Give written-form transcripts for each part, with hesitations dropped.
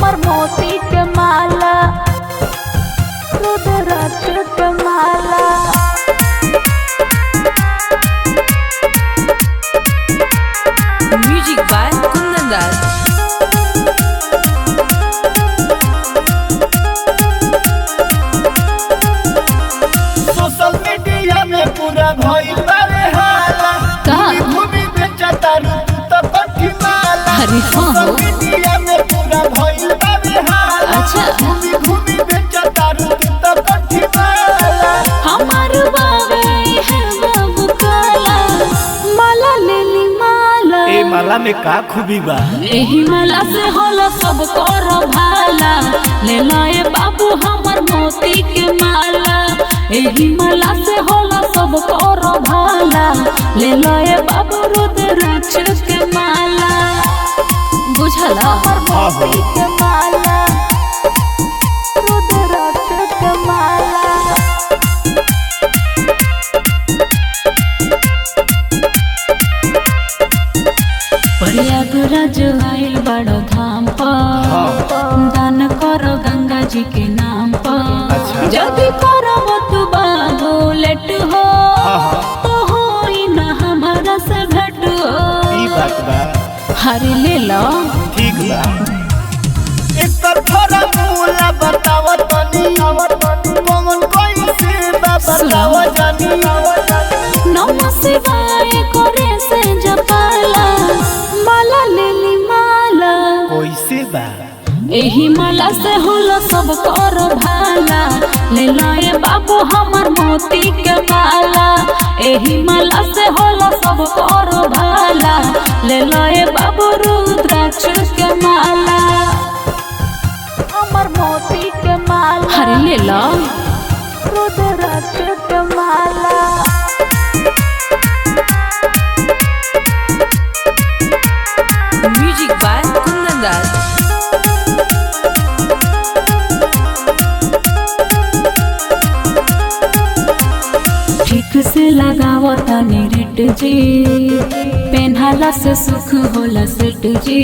हमर मोती के माला रुद्राक्ष के माला। Music by Kundan Das. Social media में पूरा भइल बारे हाला घूमी बेचतारू तो कठी माला। अरे हाँ सोशल मीडिया में पूरा भइल बारे हाला घूमी बेचतारू तो कठी माला। हमार बाबे है बाबू काला माला लेली माला। ए माला में का खूबी बा? एही माला से होला सब कर भाला। ले लाए बाबू हमर मोती के माला। एही माला से होला सब कर भाला। ले लाए बाबू रुद्राक्ष के माला। बुझला हमर मोती के माला रुद्राक्ष के माला। प्रयागराज आइल बड़ो धाम पर दान करो गंगा जी के नाम पर। जदि करब तू बाबू लेट हो तो होई न हमारा से भेट हो। ई बात बा हरे ले लो ठीक बा। एक तरफा मूला बताव तनी कौन कोई से बताव जानी। नमः शिवाय करे से जपाला माला लेली माला। कैसे बा? एही माला से होला सब कर भाला। ले लाए बाबू हमर मोती के माला। एही माला से होला सब कर भाला। ले लाए बाबू रुद्राक्ष के माला हमर मोती के माला। अरे ले लो रुद्राक्ष के माला। म्यूजिक बाय कुंदन दास। ठीक से लगाओ तनी रेट जी पेन्हाला से सुख होला सेट जी।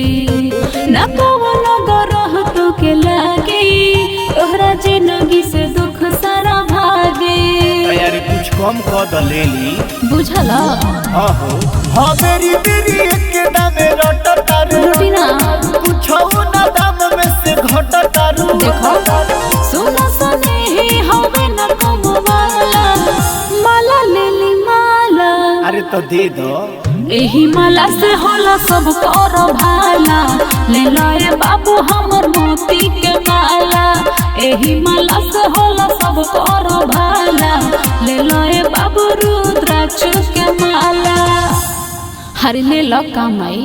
न कवनो गरह तो के लागे तोहरा जिंदगी से दुख सारा भागे। यार कुछ कम कर द लेली। बुझला आहो हां मेरी एक दामे रट तारू रुटीना कुछ ना दाम में से घट तारू। देखो सुनो सने ही हवे न कमवाला माला लेली माला। अरे तो दे दो। एही माला से होला सब कर भाला। ले लाए बाबू हमर मोती के माला। एही माला से होला सब कर भाला। ले लाए बाबू रुद्राक्ष के माला। हर ले लो कमाई।